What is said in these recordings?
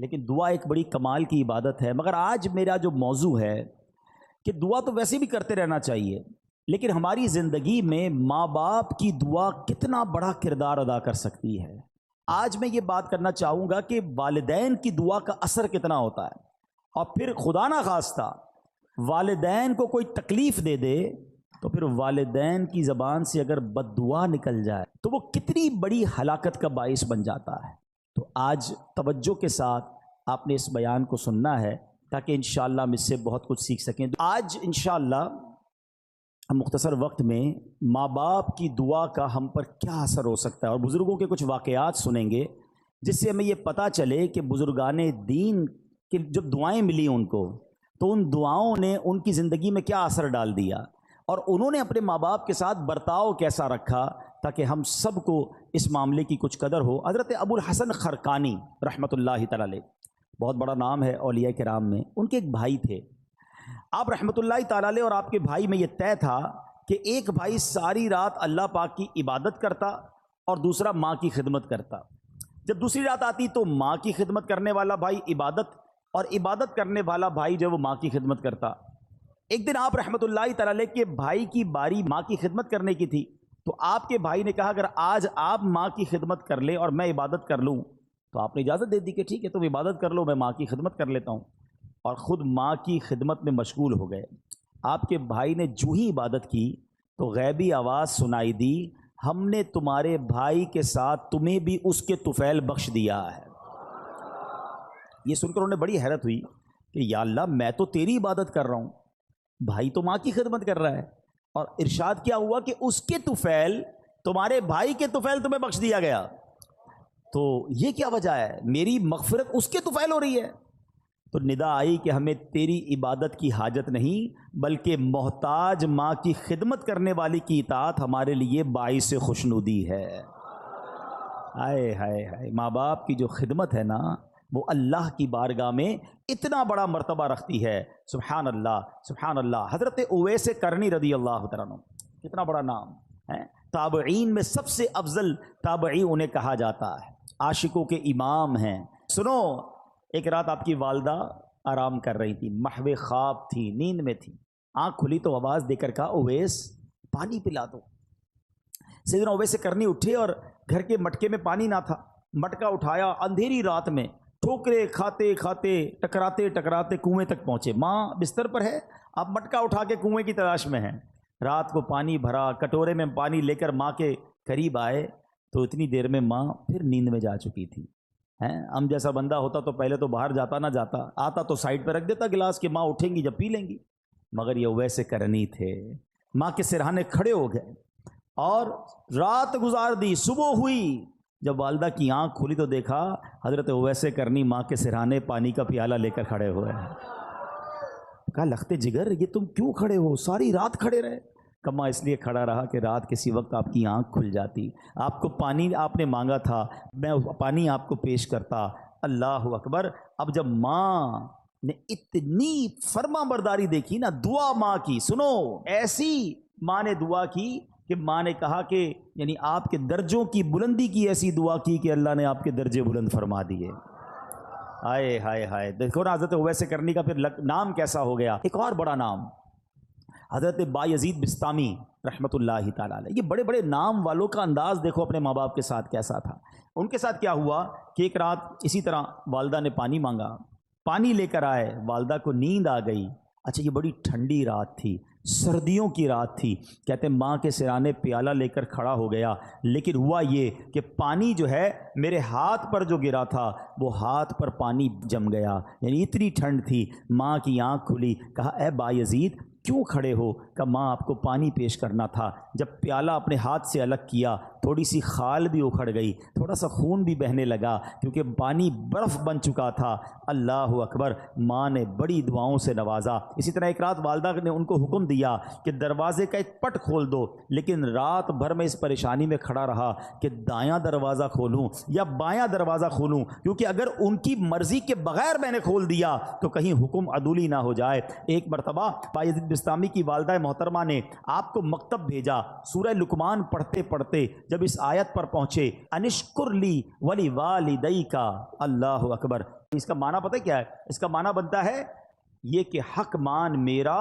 لیکن دعا ایک بڑی کمال کی عبادت ہے۔ مگر آج میرا جو موضوع ہے کہ دعا تو ویسے بھی کرتے رہنا چاہیے، لیکن ہماری زندگی میں ماں باپ کی دعا کتنا بڑا کردار ادا کر سکتی ہے۔ آج میں یہ بات کرنا چاہوں گا کہ والدین کی دعا کا اثر کتنا ہوتا ہے، اور پھر خدا نہ خواستہ والدین کو کوئی تکلیف دے دے تو پھر والدین کی زبان سے اگر بد دعا نکل جائے تو وہ کتنی بڑی ہلاکت کا باعث بن جاتا ہے۔ تو آج توجہ کے ساتھ آپ نے اس بیان کو سننا ہے تاکہ انشاءاللہ ہم اس سے بہت کچھ سیکھ سکیں۔ آج انشاءاللہ ہم مختصر وقت میں ماں باپ کی دعا کا ہم پر کیا اثر ہو سکتا ہے، اور بزرگوں کے کچھ واقعات سنیں گے جس سے ہمیں یہ پتہ چلے کہ بزرگان دین کی جب دعائیں ملی ان کو تو ان دعاؤں نے ان کی زندگی میں کیا اثر ڈال دیا، اور انہوں نے اپنے ماں باپ کے ساتھ برتاؤ کیسا رکھا تاکہ ہم سب کو اس معاملے کی کچھ قدر ہو۔ حضرت ابو الحسن خرقانی رحمۃ اللہ تعالی علیہ، بہت بڑا نام ہے اولیاء کرام میں، ان کے ایک بھائی تھے۔ آپ رحمۃ اللہ تعالی علیہ اور آپ کے بھائی میں یہ طے تھا کہ ایک بھائی ساری رات اللہ پاک کی عبادت کرتا اور دوسرا ماں کی خدمت کرتا۔ جب دوسری رات آتی تو ماں کی خدمت کرنے والا بھائی عبادت، اور عبادت کرنے والا بھائی جو وہ ماں کی خدمت کرتا۔ ایک دن آپ رحمۃ اللہ تعالی علیہ کے بھائی کی باری ماں کی خدمت کرنے کی تھی، تو آپ کے بھائی نے کہا اگر آج آپ ماں کی خدمت کر لیں اور میں عبادت کر لوں، تو آپ نے اجازت دے دی کہ ٹھیک ہے تم عبادت کر لو، میں ماں کی خدمت کر لیتا ہوں، اور خود ماں کی خدمت میں مشغول ہو گئے۔ آپ کے بھائی نے جو ہی عبادت کی تو غیبی آواز سنائی دی، ہم نے تمہارے بھائی کے ساتھ تمہیں بھی اس کے طفیل بخش دیا ہے۔ یہ سن کر انہیں بڑی حیرت ہوئی کہ یا اللہ، میں تو تیری عبادت کر رہا ہوں، بھائی تو ماں کی خدمت کر رہا ہے، اور ارشاد کیا ہوا کہ اس کے طفیل، تمہارے بھائی کے طفیل تمہیں بخش دیا گیا، تو یہ کیا وجہ ہے؟ میری مغفرت اس کے طفیل ہو رہی ہے۔ تو ندا آئی کہ ہمیں تیری عبادت کی حاجت نہیں، بلکہ محتاج ماں کی خدمت کرنے والی کی اطاعت ہمارے لیے باعث خوشنودی ہے۔ ہائے ہائے ہائے، ماں باپ کی جو خدمت ہے نا، وہ اللہ کی بارگاہ میں اتنا بڑا مرتبہ رکھتی ہے۔ سبحان اللہ سبحان اللہ۔ حضرت اویس کرنی رضی اللہ تعالیٰ عنہ، کتنا بڑا نام ہے، تابعین میں سب سے افضل تابعی انہیں کہا جاتا ہے، عاشقوں کے امام ہیں۔ سنو، ایک رات آپ کی والدہ آرام کر رہی تھی، محو خواب تھی، نیند میں تھی، آنکھ کھلی تو آواز دے کر کہا اویس پانی پلا دو۔ سیدنا اویس کرنی اٹھے اور گھر کے مٹکے میں پانی نہ تھا، مٹکا اٹھایا، اندھیری رات میں ٹھوکرے کھاتے کھاتے ٹکراتے ٹکراتے کنویں تک پہنچے۔ ماں بستر پر ہے، آپ مٹکا اٹھا کے کنویں کی تلاش میں ہیں۔ رات کو پانی بھرا، کٹورے میں پانی لے کر ماں کے قریب آئے تو اتنی دیر میں ماں پھر نیند میں جا چکی تھی۔ ہم جیسا بندہ ہوتا تو پہلے تو باہر جاتا نہ جاتا، آتا تو سائڈ پہ رکھ دیتا گلاس کہ ماں اٹھیں گی جب پی لیں گی، مگر یہ ویسے کرنی تھے، ماں کے سرہانے کھڑے ہو گئے اور رات گزار دی۔ صبح ہوئی، جب والدہ کی آنکھ کھلی تو دیکھا حضرت اویس کرنی ماں کے سرہانے پانی کا پیالہ لے کر کھڑے ہوئے ہیں۔ کہا لخت جگر، یہ تم کیوں کھڑے ہو؟ ساری رات کھڑے رہے؟ کما اس لیے کھڑا رہا کہ رات کسی وقت آپ کی آنکھ کھل جاتی، آپ کو پانی آپ نے مانگا تھا، میں پانی آپ کو پیش کرتا۔ اللہ اکبر۔ اب جب ماں نے اتنی فرما برداری دیکھی نا، دعا ماں کی، سنو، ایسی ماں نے دعا کی کہ ماں نے کہا کہ یعنی آپ کے درجوں کی بلندی کی ایسی دعا کی کہ اللہ نے آپ کے درجے بلند فرما دیے۔ ہائے ہائے ہائے، دیکھو نا حضرت اویس کرنی کا پھر نام کیسا ہو گیا۔ ایک اور بڑا نام، حضرت بایزید بسطامی رحمۃ اللہ تعالی علیہ۔ یہ بڑے بڑے نام والوں کا انداز دیکھو اپنے ماں باپ کے ساتھ کیسا تھا۔ ان کے ساتھ کیا ہوا کہ ایک رات اسی طرح والدہ نے پانی مانگا، پانی لے کر آئے، والدہ کو نیند آ گئی۔ اچھا، یہ بڑی ٹھنڈی رات تھی، سردیوں کی رات تھی، کہتے ہیں ماں کے سرانے پیالہ لے کر کھڑا ہو گیا، لیکن ہوا یہ کہ پانی جو ہے میرے ہاتھ پر جو گرا تھا وہ ہاتھ پر پانی جم گیا، یعنی اتنی ٹھنڈ تھی۔ ماں کی آنکھ کھلی، کہا اے بایزید کیوں کھڑے ہو؟ کہ ماں آپ کو پانی پیش کرنا تھا۔ جب پیالہ اپنے ہاتھ سے الگ کیا، تھوڑی سی خال بھی اکھڑ گئی، تھوڑا سا خون بھی بہنے لگا کیونکہ پانی برف بن چکا تھا۔ اللہ اکبر۔ ماں نے بڑی دعاؤں سے نوازا۔ اسی طرح ایک رات والدہ نے ان کو حکم دیا کہ دروازے کا ایک پٹ کھول دو، لیکن رات بھر میں اس پریشانی میں کھڑا رہا کہ دایاں دروازہ کھولوں یا بایاں دروازہ کھولوں، کیونکہ اگر ان کی مرضی کے بغیر میں نے کھول دیا تو کہیں حکم عدولی نہ ہو جائے۔ ایک مرتبہ بایزید بسطامی کی والدہ محترمہ نے آپ کو مکتب بھیجا، سورہ لقمان پڑھتے پڑھتے جب اس آیت پر پہنچے انشکر لی ولی والدیک، اللہ اکبر، اس کا معنی پتہ کیا ہے؟ اس کا معنی بنتا ہے یہ کہ حق مان میرا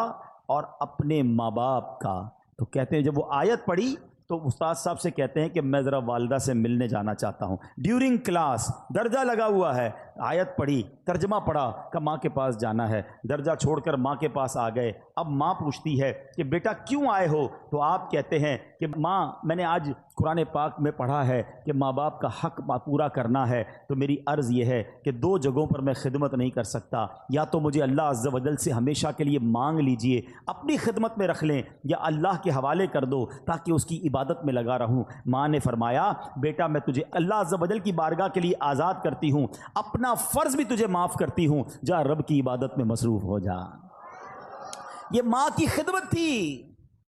اور اپنے ماں باپ کا. تو کہتے ہیں جب وہ آیت پڑھی تو استاد صاحب سے کہتے ہیں کہ میں ذرا والدہ سے ملنے جانا چاہتا ہوں. ڈیورنگ کلاس درجہ لگا ہوا ہے, آیت پڑھی, ترجمہ پڑھا کہ ماں کے پاس جانا ہے, درجہ چھوڑ کر ماں کے پاس آ گئے. اب ماں پوچھتی ہے کہ بیٹا کیوں آئے ہو؟ تو آپ کہتے ہیں کہ ماں میں نے آج قرآن پاک میں پڑھا ہے کہ ماں باپ کا حق پورا کرنا ہے, تو میری عرض یہ ہے کہ دو جگہوں پر میں خدمت نہیں کر سکتا, یا تو مجھے اللہ عز و جل سے ہمیشہ کے لیے مانگ لیجئے, اپنی خدمت میں رکھ لیں, یا اللہ کے حوالے کر دو تاکہ اس کی عبادت میں لگا رہوں. ماں نے فرمایا بیٹا میں تجھے اللہ عز و جل کی بارگاہ کے لیے آزاد کرتی ہوں, اپنا فرض بھی تجھے معاف کرتی ہوں, جا رب کی عبادت میں مصروف ہو جا. یہ ماں کی خدمت تھی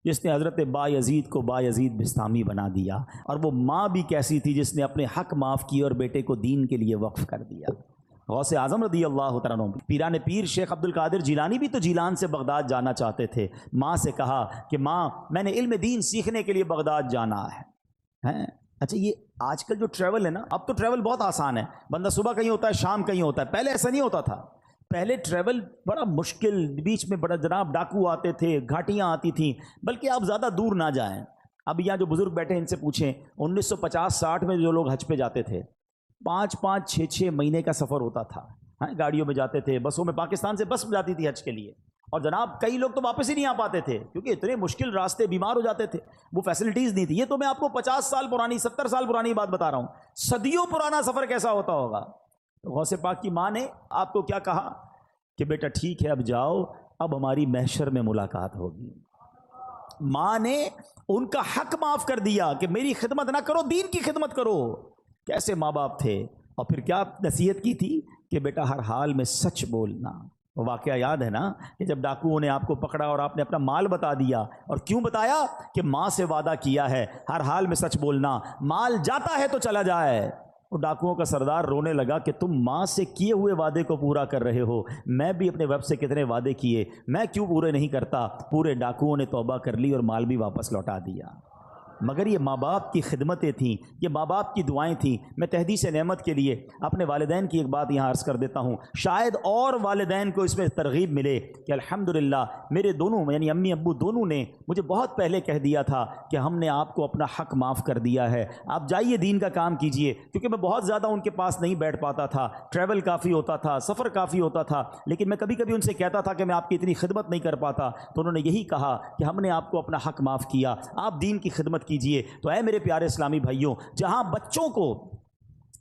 جس نے حضرت بایزید کو بایزید بستامی بنا دیا, اور وہ ماں بھی کیسی تھی جس نے اپنے حق معاف کیے اور بیٹے کو دین کے لیے وقف کر دیا. غوث اعظم رضی اللہ تعالیٰ عنہ, پیران پیر شیخ عبد القادر جیلانی بھی تو جیلان سے بغداد جانا چاہتے تھے. ماں سے کہا کہ ماں میں نے علم دین سیکھنے کے لیے بغداد جانا ہے. اچھا یہ آج کل جو ٹریول ہے نا, اب تو ٹریول بہت آسان ہے, بندہ صبح کہیں ہوتا ہے شام کہیں ہوتا ہے, پہلے ایسا نہیں ہوتا تھا. پہلے ٹریول بڑا مشکل, بیچ میں بڑا جناب ڈاکو آتے تھے, گھاٹیاں آتی تھیں, بلکہ آپ زیادہ دور نہ جائیں. اب یہاں جو بزرگ بیٹھے ان سے پوچھیں 1950-60 میں جو لوگ حج پہ جاتے تھے 5-5 6 مہینے کا سفر ہوتا تھا, گاڑیوں میں جاتے تھے, بسوں میں, پاکستان سے بس جاتی تھی حج کے لیے, اور جناب کئی لوگ تو واپس ہی نہیں آ پاتے تھے کیونکہ اتنے مشکل راستے, بیمار ہو جاتے تھے, وہ فیسلٹیز نہیں تھی. یہ تو میں آپ کو 50 سال پرانی 70 سال پرانی بات بتا رہا ہوں, صدیوں پرانا سفر کیسا ہوتا ہوگا. تو غوث پاک کی ماں نے آپ کو کیا کہا کہ بیٹا ٹھیک ہے اب جاؤ, اب ہماری محشر میں ملاقات ہوگی. ماں نے ان کا حق معاف کر دیا کہ میری خدمت نہ کرو, دین کی خدمت کرو. کیسے ماں باپ تھے, اور پھر کیا نصیحت کی تھی کہ بیٹا ہر حال میں سچ بولنا. واقعہ یاد ہے نا کہ جب ڈاکوؤں نے آپ کو پکڑا اور آپ نے اپنا مال بتا دیا, اور کیوں بتایا کہ ماں سے وعدہ کیا ہے ہر حال میں سچ بولنا, مال جاتا ہے تو چلا جائے. وہ ڈاکوؤں کا سردار رونے لگا کہ تم ماں سے کیے ہوئے وعدے کو پورا کر رہے ہو, میں بھی اپنے ویب سے کتنے وعدے کیے, میں کیوں پورے نہیں کرتا. پورے ڈاکوؤں نے توبہ کر لی اور مال بھی واپس لوٹا دیا. مگر یہ ماں باپ کی خدمتیں تھیں, یہ ماں باپ کی دعائیں تھیں. میں تحدیث نعمت کے لیے اپنے والدین کی ایک بات یہاں عرض کر دیتا ہوں, شاید اور والدین کو اس میں ترغیب ملے کہ الحمدللہ میرے دونوں یعنی امی ابو دونوں نے مجھے بہت پہلے کہہ دیا تھا کہ ہم نے آپ کو اپنا حق معاف کر دیا ہے, آپ جائیے دین کا کام کیجئے. کیونکہ میں بہت زیادہ ان کے پاس نہیں بیٹھ پاتا تھا, ٹریول کافی ہوتا تھا, سفر کافی ہوتا تھا, لیکن میں کبھی کبھی ان سے کہتا تھا کہ میں آپ کی اتنی خدمت نہیں کر پاتا. تو انہوں نے یہی کہا کہ ہم نے آپ کو اپنا حق معاف کیا, آپ دین کی خدمت کیجئے. تو اے میرے پیارے اسلامی بھائیوں, جہاں بچوں کو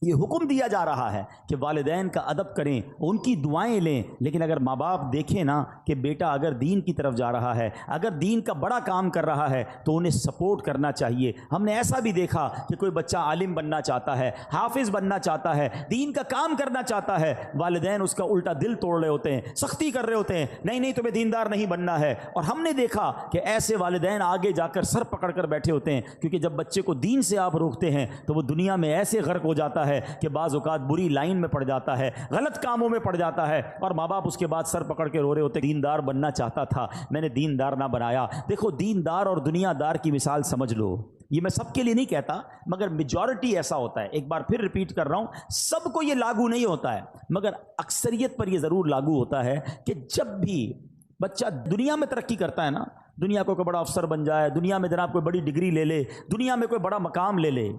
یہ حکم دیا جا رہا ہے کہ والدین کا ادب کریں, ان کی دعائیں لیں, لیکن اگر ماں باپ دیکھیں نا کہ بیٹا اگر دین کی طرف جا رہا ہے, اگر دین کا بڑا کام کر رہا ہے, تو انہیں سپورٹ کرنا چاہیے. ہم نے ایسا بھی دیکھا کہ کوئی بچہ عالم بننا چاہتا ہے, حافظ بننا چاہتا ہے, دین کا کام کرنا چاہتا ہے, والدین اس کا الٹا دل توڑ رہے ہوتے ہیں, سختی کر رہے ہوتے ہیں, نہیں نہیں تمہیں دیندار نہیں بننا ہے. اور ہم نے دیکھا کہ ایسے والدین آگے جا کر سر پکڑ کر بیٹھے ہوتے ہیں, کیونکہ جب بچے کو دین سے آپ روکتے ہیں تو وہ دنیا میں ایسے غرق ہو جاتا ہے کہ بعض اوقات بری لائن میں پڑ جاتا ہے, غلط کاموں میں پڑ جاتا ہے, اور ماں باپ اس کے بعد سر پکڑ کے رو رہے ہوتے, دیندار بننا چاہتا تھا میں نے دیندار نہ بنایا. دیکھو دیندار اور دنیا دار کی مثال سمجھ لو, یہ میں سب کے لیے نہیں کہتا مگر میجورٹی ایسا ہوتا ہے. ایک بار پھر ریپیٹ کر رہا ہوں, سب کو یہ لاگو نہیں ہوتا ہے مگر اکثریت پر یہ ضرور لاگو ہوتا ہے کہ جب بھی بچہ دنیا میں ترقی کرتا ہے نا, دنیا کو کوئی بڑا افسر بن جائے, دنیا میں جناب کوئی بڑی ڈگری لے لے, دنیا میں کوئی بڑا مقام لے لے,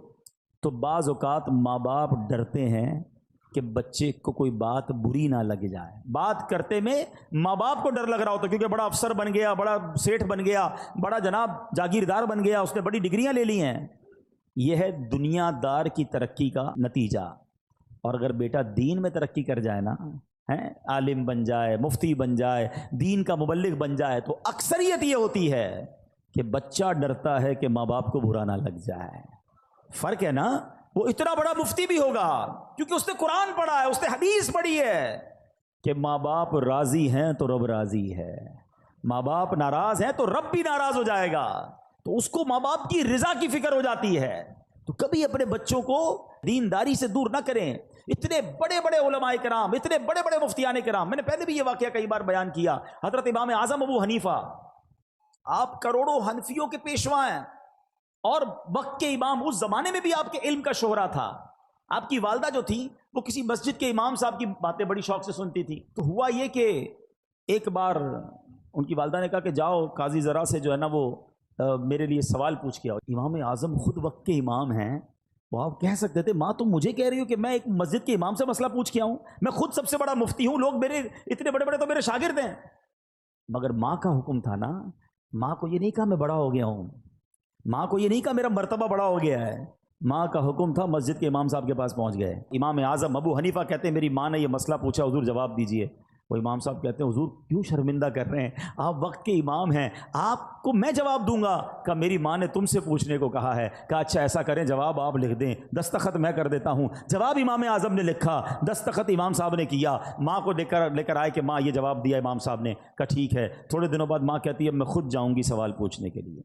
تو بعض اوقات ماں باپ ڈرتے ہیں کہ بچے کو کوئی بات بری نہ لگ جائے. بات کرتے میں ماں باپ کو ڈر لگ رہا ہوتا کیونکہ بڑا افسر بن گیا, بڑا سیٹھ بن گیا, بڑا جناب جاگیردار بن گیا, اس نے بڑی ڈگریاں لے لی ہیں. یہ ہے دنیا دار کی ترقی کا نتیجہ. اور اگر بیٹا دین میں ترقی کر جائے نا, عالم بن جائے, مفتی بن جائے, دین کا مبلغ بن جائے, تو اکثریت یہ ہوتی ہے کہ بچہ ڈرتا ہے کہ ماں باپ کو برا نہ لگ جائے. فرق ہے نا, وہ اتنا بڑا مفتی بھی ہوگا کیونکہ اس نے قرآن پڑھا ہے, اس نے حدیث پڑھی ہے کہ ماں باپ راضی ہیں تو رب راضی ہے, ماں باپ ناراض ہیں تو رب بھی ناراض ہو جائے گا. تو اس کو ماں باپ کی رضا کی فکر ہو جاتی ہے. تو کبھی اپنے بچوں کو دینداری سے دور نہ کریں. اتنے بڑے بڑے علماء کرام, اتنے بڑے بڑے مفتیان کرام, میں نے پہلے بھی یہ واقعہ کئی بار بیان کیا, حضرت امام اعظم ابو حنیفہ, آپ کروڑوں حنفیوں کے پیشوا ہیں اور وقت کے امام, اس زمانے میں بھی آپ کے علم کا شہرہ تھا. آپ کی والدہ جو تھی وہ کسی مسجد کے امام صاحب کی باتیں بڑی شوق سے سنتی تھی. تو ہوا یہ کہ ایک بار ان کی والدہ نے کہا کہ جاؤ قاضی ذرا سے جو ہے نا وہ میرے لیے سوال پوچھ کے آؤ. امام اعظم خود وقت کے امام ہیں. وہ آپ کہہ سکتے تھے ماں تم مجھے کہہ رہی ہو کہ میں ایک مسجد کے امام سے مسئلہ پوچھ کے آؤں؟ میں خود سب سے بڑا مفتی ہوں، لوگ میرے اتنے بڑے بڑے تو میرے شاگرد ہیں. مگر ماں کا حکم تھا نا. ماں کو یہ نہیں کہا میں بڑا ہو گیا ہوں، ماں کو یہ نہیں کہا میرا مرتبہ بڑا ہو گیا ہے. ماں کا حکم تھا. مسجد کے امام صاحب کے پاس پہنچ گئے. امام اعظم ابو حنیفہ کہتے ہیں میری ماں نے یہ مسئلہ پوچھا، حضور جواب دیجئے. وہ امام صاحب کہتے ہیں حضور کیوں شرمندہ کر رہے ہیں، آپ وقت کے امام ہیں، آپ کو میں جواب دوں گا. کہا میری ماں نے تم سے پوچھنے کو کہا ہے. کہا اچھا ایسا کریں جواب آپ لکھ دیں، دستخط میں کر دیتا ہوں. جواب امام اعظم نے لکھا، دستخط امام صاحب نے کیا. ماں کو لے کر آئے کہ ماں یہ جواب دیا امام صاحب نے. کہا ٹھیک ہے. تھوڑے دنوں بعد ماں کہتی ہے اب میں خود جاؤں گی سوال پوچھنے کے لیے.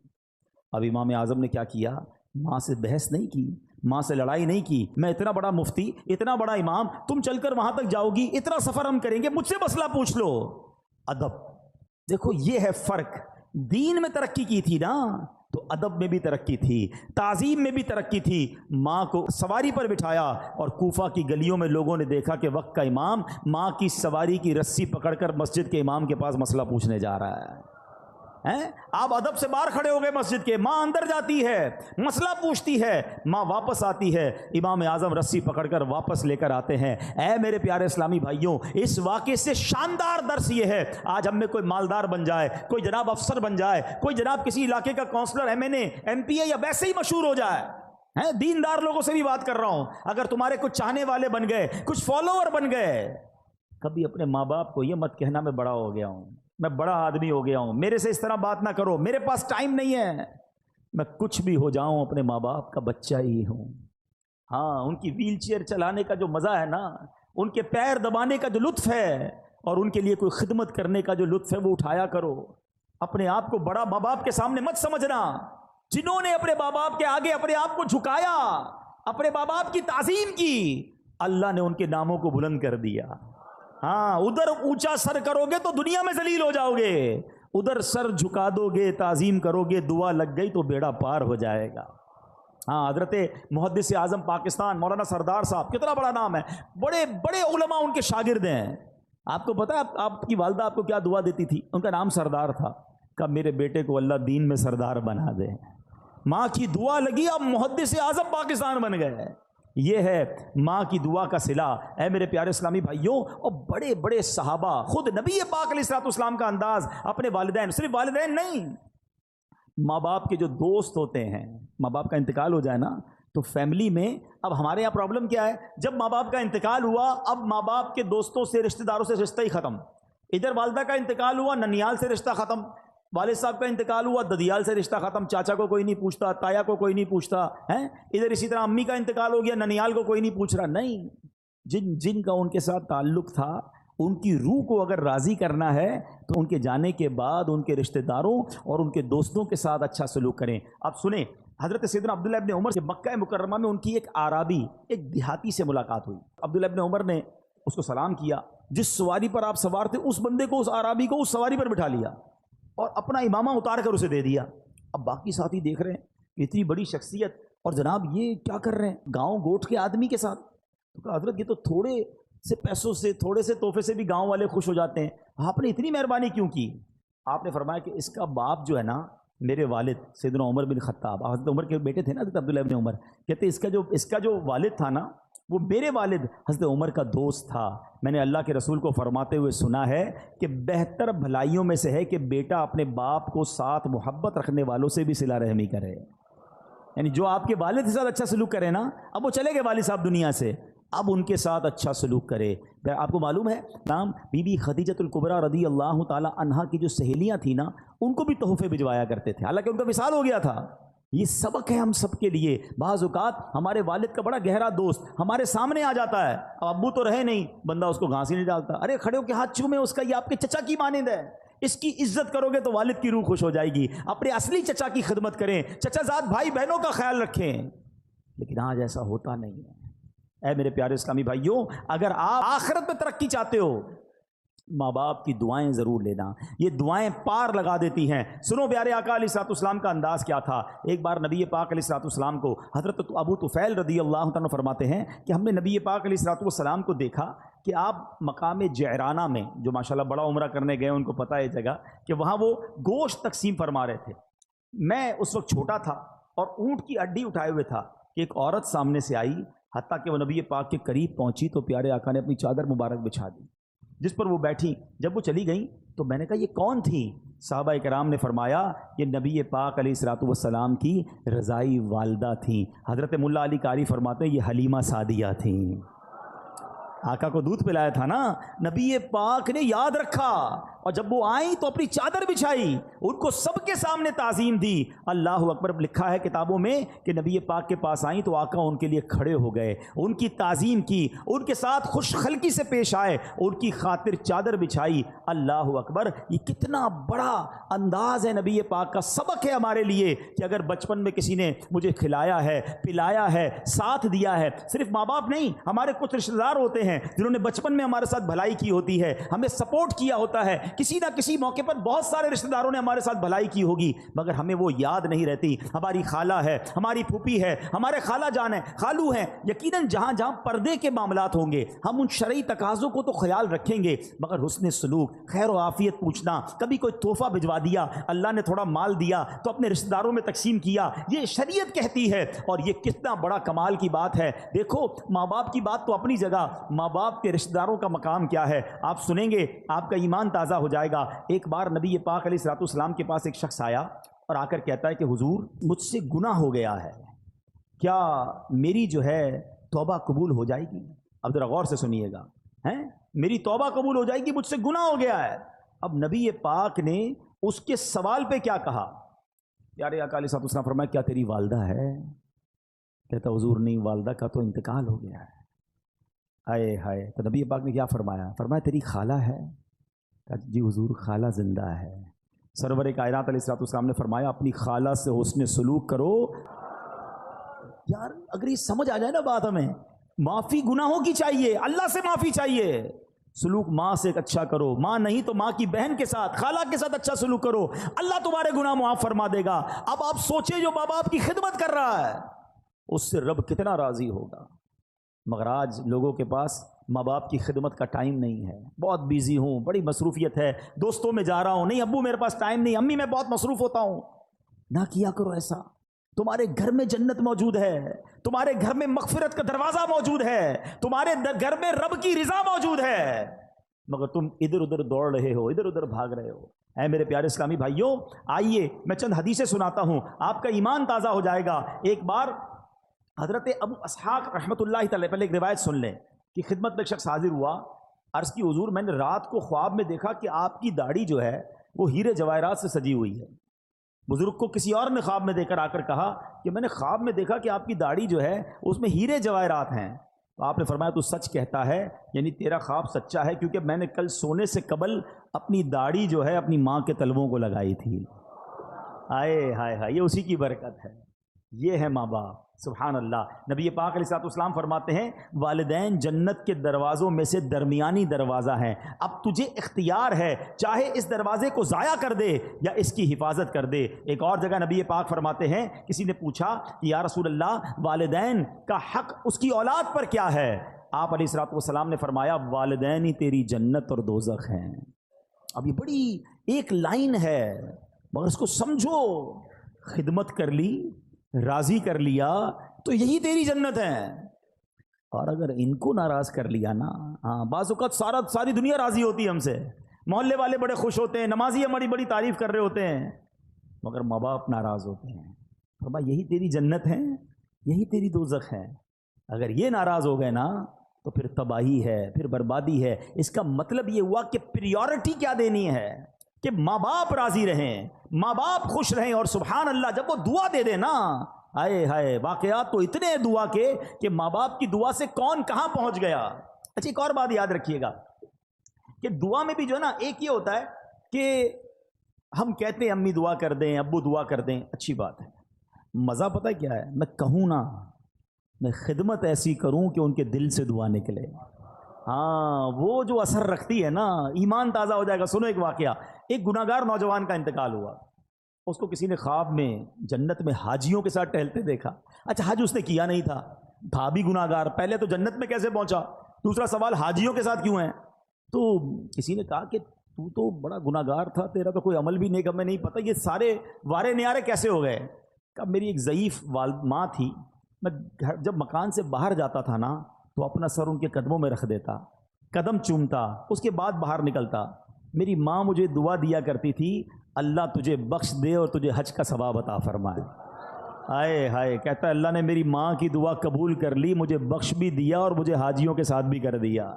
اب امام اعظم نے کیا کیا؟ ماں سے بحث نہیں کی، ماں سے لڑائی نہیں کی. میں اتنا بڑا مفتی، اتنا بڑا امام، تم چل کر وہاں تک جاؤ گی، اتنا سفر ہم کریں گے، مجھ سے مسئلہ پوچھ لو. ادب دیکھو یہ ہے فرق. دین میں ترقی کی تھی نا تو ادب میں بھی ترقی تھی، تعظیم میں بھی ترقی تھی. ماں کو سواری پر بٹھایا اور کوفہ کی گلیوں میں لوگوں نے دیکھا کہ وقت کا امام ماں کی سواری کی رسی پکڑ کر مسجد کے امام کے پاس مسئلہ پوچھنے جا رہا ہے. آپ ادب سے باہر کھڑے ہو گئے مسجد کے. ماں اندر جاتی ہے، مسئلہ پوچھتی ہے، ماں واپس آتی ہے. امام اعظم رسی پکڑ کر واپس لے کر آتے ہیں. اے میرے پیارے اسلامی بھائیوں، اس واقعے سے شاندار درس یہ ہے آج ہم میں کوئی مالدار بن جائے، کوئی جناب افسر بن جائے، کوئی جناب کسی علاقے کا کونسلر، ایم این اے، ایم پی اے یا ویسے ہی مشہور ہو جائے، دیندار لوگوں سے بھی بات کر رہا ہوں، اگر تمہارے کچھ چاہنے والے بن گئے، کچھ فالوور بن گئے، کبھی اپنے ماں باپ کو یہ مت کہنا میں بڑا ہو گیا ہوں، میں بڑا آدمی ہو گیا ہوں، میرے سے اس طرح بات نہ کرو، میرے پاس ٹائم نہیں ہے. میں کچھ بھی ہو جاؤں اپنے ماں باپ کا بچہ ہی ہوں. ہاں ان کی ویل چیئر چلانے کا جو مزہ ہے نا، ان کے پیر دبانے کا جو لطف ہے اور ان کے لیے کوئی خدمت کرنے کا جو لطف ہے وہ اٹھایا کرو. اپنے آپ کو بڑا ماں باپ کے سامنے مت سمجھنا. جنہوں نے اپنے ماں باپ کے آگے اپنے آپ کو جھکایا، اپنے ماں باپ کی تعظیم کی، اللہ نے ان کے ناموں کو بلند کر دیا. ہاں ادھر اونچا سر کرو گے تو دنیا میں ذلیل ہو جاؤ گے، ادھر سر جھکا دو گے، تعظیم کرو گے، دعا لگ گئی تو بیڑا پار ہو جائے گا. ہاں حضرت محدث اعظم پاکستان مولانا سردار صاحب، کتنا بڑا نام ہے، بڑے بڑے علماء ان کے شاگرد ہیں. آپ کو پتا ہے آپ کی والدہ آپ کو کیا دعا دیتی تھی؟ ان کا نام سردار تھا. کہا میرے بیٹے کو اللہ دین میں سردار بنا دے. ماں کی دعا لگی، اب محدث اعظم پاکستان بن گئے. یہ ہے ماں کی دعا کا صلہ. اے میرے پیارے اسلامی بھائیوں، اور بڑے بڑے صحابہ، خود نبی پاک علیہ الصلوۃ والسلام کا انداز اپنے والدین، صرف والدین نہیں، ماں باپ کے جو دوست ہوتے ہیں، ماں باپ کا انتقال ہو جائے نا تو فیملی میں، اب ہمارے یہاں پرابلم کیا ہے، جب ماں باپ کا انتقال ہوا اب ماں باپ کے دوستوں سے، رشتہ داروں سے رشتہ ہی ختم. ادھر والدہ کا انتقال ہوا، ننیال سے رشتہ ختم. والد صاحب کا انتقال ہوا، ددیال سے رشتہ ختم، چاچا کو کوئی نہیں پوچھتا، تایا کو کوئی نہیں پوچھتا ہے. ادھر اسی طرح امی کا انتقال ہو گیا، ننیال کو کوئی نہیں پوچھ رہا. نہیں، جن جن کا ان کے ساتھ تعلق تھا، ان کی روح کو اگر راضی کرنا ہے تو ان کے جانے کے بعد ان کے رشتہ داروں اور ان کے دوستوں کے ساتھ اچھا سلوک کریں. اب سنیں، حضرت سیدنا عبداللہ ابن عمر سے مکہ مکرمہ میں ان کی ایک عرابی، ایک دیہاتی سے ملاقات ہوئی. عبداللہ ابن عمر نے اس کو سلام کیا. جس سواری پر آپ سوار تھے اس بندے کو، اس عرابی کو اس سواری پر بٹھا لیا اور اپنا امامہ اتار کر اسے دے دیا. اب باقی ساتھی دیکھ رہے ہیں کہ اتنی بڑی شخصیت اور جناب یہ کیا کر رہے ہیں گاؤں گوٹھ کے آدمی کے ساتھ. تو کہا حضرت یہ تو تھوڑے سے پیسوں سے، تھوڑے سے تحفے سے بھی گاؤں والے خوش ہو جاتے ہیں، آپ نے اتنی مہربانی کیوں کی؟ آپ نے فرمایا کہ اس کا باپ جو ہے نا، میرے والد سیدنا عمر بن خطاب، حضرت عمر کے بیٹے تھے نا حضرت عبداللہ ابن عمر، کہتے اس کا جو والد تھا نا وہ میرے والد حضرت عمر کا دوست تھا. میں نے اللہ کے رسول کو فرماتے ہوئے سنا ہے کہ بہتر بھلائیوں میں سے ہے کہ بیٹا اپنے باپ کو ساتھ محبت رکھنے والوں سے بھی صلہ رحمی کرے. یعنی جو آپ کے والد کے ساتھ اچھا سلوک کرے نا، اب وہ چلے گئے والد صاحب دنیا سے، اب ان کے ساتھ اچھا سلوک کرے. آپ کو معلوم ہے نام بی بی خدیجۃ الکبریٰ رضی اللہ تعالی عنہا کی جو سہیلیاں تھیں نا، ان کو بھی تحفے بھجوایا کرتے تھے، حالانکہ ان کا وصال ہو گیا تھا. یہ سبق ہے ہم سب کے لیے. بعض اوقات ہمارے والد کا بڑا گہرا دوست ہمارے سامنے آ جاتا ہے، اب ابو تو رہے نہیں، بندہ اس کو گھاس ہی نہیں ڈالتا، ارے کھڑے ہو کے ہاتھ چومے اس کا، یہ آپ کے چچا کی مانند ہے، اس کی عزت کرو گے تو والد کی روح خوش ہو جائے گی. اپنے اصلی چچا کی خدمت کریں، چچا زاد بھائی بہنوں کا خیال رکھیں. لیکن آج ایسا ہوتا نہیں ہے. اے میرے پیارے اسلامی بھائیوں، اگر آپ آخرت میں ترقی چاہتے ہو، ماں باپ کی دعائیں ضرور لینا، یہ دعائیں پار لگا دیتی ہیں۔ سنو پیارے آقا علیہ الصلوۃ والسلام کا انداز کیا تھا۔ ایک بار نبی پاک علیہ الصلوۃ والسلام کو حضرت ابو طفیل رضی اللہ عنہ فرماتے ہیں کہ ہم نے نبی پاک علیہ الصلوۃ والسلام کو دیکھا کہ آپ مقام جعرانہ میں، جو ماشاءاللہ بڑا عمرہ کرنے گئے ان کو پتہ ہے جگہ، کہ وہاں وہ گوشت تقسیم فرما رہے تھے۔ میں اس وقت چھوٹا تھا اور اونٹ کی ہڈی اٹھائے ہوئے تھا کہ ایک عورت سامنے سے آئی، حتیٰ کہ وہ نبی پاک کے قریب پہنچی تو پیارے آقا نے اپنی چادر مبارک بچھا دی، جس پر وہ بیٹھی۔ جب وہ چلی گئیں تو میں نے کہا یہ کون تھی؟ صحابہ کرام نے فرمایا یہ نبی پاک علیہ الصلوۃ والسلام کی رضائی والدہ تھیں۔ حضرت ملا علی قاری فرماتے ہیں یہ حلیمہ سعدیہ تھیں۔ آقا کو دودھ پلایا تھا نا، نبی پاک نے یاد رکھا، اور جب وہ آئیں تو اپنی چادر بچھائی، ان کو سب کے سامنے تعظیم دی۔ اللہ اکبر، لکھا ہے کتابوں میں کہ نبی پاک کے پاس آئیں تو آقا ان کے لیے کھڑے ہو گئے، ان کی تعظیم کی، ان کے ساتھ خوش خلقی سے پیش آئے، ان کی خاطر چادر بچھائی۔ اللہ اکبر، یہ کتنا بڑا انداز ہے نبی پاک کا، سبق ہے ہمارے لیے کہ اگر بچپن میں کسی نے مجھے کھلایا ہے، پلایا ہے، ساتھ دیا ہے، صرف ماں باپ نہیں، ہمارے کچھ رشتہ دار ہوتے ہیں جنہوں نے بچپن میں ہمارے ساتھ بھلائی کی ہوتی ہے، ہمیں سپورٹ کیا ہوتا ہے، کسی نہ کسی موقع پر بہت سارے رشتہ داروں نے ہمارے ساتھ بھلائی کی ہوگی، مگر ہمیں وہ یاد نہیں رہتی۔ ہماری خالہ ہے، ہماری پھوپھی ہے، ہمارے خالہ جان ہے، خالو ہیں، یقیناً جہاں جہاں پردے کے معاملات ہوں گے ہم ان شرعی تقاضوں کو تو خیال رکھیں گے، مگر حسن سلوک، خیر و عافیت پوچھنا، کبھی کوئی تحفہ بھجوا دیا، اللہ نے تھوڑا مال دیا تو اپنے رشتہ داروں میں تقسیم کیا، یہ شریعت کہتی ہے، اور یہ کتنا بڑا کمال کی بات ہے۔ دیکھو ماں باپ کی بات تو اپنی جگہ، ماں باپ کے رشتہ داروں کا مقام کیا ہے، آپ سنیں گے آپ کا ایمان تازہ ہو جائے گا۔ ایک بار نبی پاک علیہ الصلوۃ والسلام کے پاس ایک شخص آیا اور آ کر کہتا ہے کہ حضور مجھ سے گناہ ہو گیا ہے، کیا میری جو ہے توبہ قبول ہو جائے گی؟ اب ذرا غور سے سنیے گا، ہیں میری توبہ قبول ہو جائے گی، مجھ سے گناہ ہو گیا ہے۔ اب نبی پاک نے اس کے سوال پہ کیا کہا؟ پیارے آقا علیہ الصلوۃ والسلام فرمایا کیا تیری والدہ ہے؟ کہتا حضور نہیں، والدہ کا تو انتقال ہو گیا ہے۔ آئے ہائے، تو نبی پاک نے کیا فرمایا؟ فرمایا تیری خالہ ہے؟ جی حضور خالہ زندہ ہے۔ سرور کائنات علیہ الصلوۃ والسلام نے فرمایا اپنی خالہ سے حسن سلوک کرو۔ یار اگر یہ سمجھ آ جائے نا بات، ہمیں معافی گناہوں کی چاہیے، اللہ سے معافی چاہیے، سلوک ماں سے اچھا کرو، ماں نہیں تو ماں کی بہن کے ساتھ، خالہ کے ساتھ اچھا سلوک کرو، اللہ تمہارے گناہ معاف فرما دے گا۔ اب آپ سوچیں جو ماں باپ کی خدمت کر رہا ہے اس سے رب کتنا راضی ہوگا، مگر آج لوگوں کے پاس ماں باپ کی خدمت کا ٹائم نہیں ہے، بہت بیزی ہوں، بڑی مصروفیت ہے، دوستوں میں جا رہا ہوں، نہیں ابو میرے پاس ٹائم نہیں، امی میں بہت مصروف ہوتا ہوں۔ نہ کیا کرو ایسا، تمہارے گھر میں جنت موجود ہے، تمہارے گھر میں مغفرت کا دروازہ موجود ہے، تمہارے گھر میں رب کی رضا موجود ہے، مگر تم ادھر ادھر دوڑ رہے ہو، ادھر ادھر بھاگ رہے ہو۔ اے میرے پیارے اسلامی بھائیوں، آئیے میں چند حدیثیں سناتا ہوں، آپ کا ایمان تازہ ہو جائے گا۔ ایک بار حضرت ابو اسحاق رحمۃ اللہ تعالی، پہلے ایک روایت سن لیں کہ خدمت میں ایک شخص حاضر ہوا، عرض کی حضور میں نے رات کو خواب میں دیکھا کہ آپ کی داڑھی جو ہے وہ ہیرے جواہرات سے سجی ہوئی ہے۔ بزرگ کو کسی اور نے خواب میں دے کر آ کر کہا کہ میں نے خواب میں دیکھا کہ آپ کی داڑھی جو ہے اس میں ہیرے جواہرات ہیں۔ تو آپ نے فرمایا تو سچ کہتا ہے، یعنی تیرا خواب سچا ہے، کیونکہ میں نے کل سونے سے قبل اپنی داڑھی جو ہے اپنی ماں کے تلووں کو لگائی تھی۔ آئے ہائے ہائے، یہ اسی کی برکت ہے، یہ ہے ماں باپ۔ سبحان اللہ۔ نبی پاک علیہ الصلوۃ والسلام فرماتے ہیں والدین جنت کے دروازوں میں سے درمیانی دروازہ ہیں، اب تجھے اختیار ہے چاہے اس دروازے کو ضائع کر دے یا اس کی حفاظت کر دے۔ ایک اور جگہ نبی پاک فرماتے ہیں کسی نے پوچھا کہ یا رسول اللہ والدین کا حق اس کی اولاد پر کیا ہے؟ آپ علیہ الصلوۃ والسلام نے فرمایا والدین ہی تیری جنت اور دوزخ ہیں۔ اب یہ بڑی ایک لائن ہے، مگر اس کو سمجھو، خدمت کر لی، راضی کر لیا تو یہی تیری جنت ہے، اور اگر ان کو ناراض کر لیا نا، ہاں بعض اوقات ساری دنیا راضی ہوتی ہے ہم سے، محلے والے بڑے خوش ہوتے ہیں، نمازی ہماری بڑی تعریف کر رہے ہوتے ہیں، مگر ماں باپ ناراض ہوتے ہیں، بابا یہی تیری جنت ہے، یہی تیری دوزخ ہے۔ اگر یہ ناراض ہو گئے نا تو پھر تباہی ہے، پھر بربادی ہے۔ اس کا مطلب یہ ہوا کہ پریورٹی کیا دینی ہے کہ ماں باپ راضی رہیں، ماں باپ خوش رہیں، اور سبحان اللہ جب وہ دعا دے دے نا، آئے ہائے واقعات تو اتنے دعا کے کہ ماں باپ کی دعا سے کون کہاں پہنچ گیا۔ اچھا ایک اور بات یاد رکھیے گا کہ دعا میں بھی جو ہے نا ایک یہ ہوتا ہے کہ ہم کہتے ہیں امی دعا کر دیں، ابو دعا کر دیں، اچھی بات ہے، مزہ پتہ کیا ہے؟ میں کہوں نا، میں خدمت ایسی کروں کہ ان کے دل سے دعا نکلے۔ ہاں وہ جو اثر رکھتی ہے نا، ایمان تازہ ہو جائے گا. سنو ایک واقعہ، ایک گناہگار نوجوان کا انتقال ہوا. اس کو کسی نے خواب میں جنت میں حاجیوں کے ساتھ ٹہلتے دیکھا. اچھا حج اس نے کیا نہیں تھا بھی گناہگار، پہلے تو جنت میں کیسے پہنچا؟ دوسرا سوال حاجیوں کے ساتھ کیوں ہے؟ تو کسی نے کہا کہ تو بڑا گناہگار تھا، تیرا تو کوئی عمل بھی نیک، ہمیں نہیں پتہ یہ سارے وارے نیارے کیسے ہو گئے؟ کہ میری ایک ضعیف ماں تھی، میں جب مکان سے باہر جاتا تھا نا تو اپنا سر ان کے قدموں میں رکھ دیتا، قدم چومتا، اس کے بعد باہر نکلتا. میری ماں مجھے دعا دیا کرتی تھی، اللہ تجھے بخش دے اور تجھے حج کا ثواب عطا فرمائے. ہائے ہائے، کہتا ہے اللہ نے میری ماں کی دعا قبول کر لی، مجھے بخش بھی دیا اور مجھے حاجیوں کے ساتھ بھی کر دیا.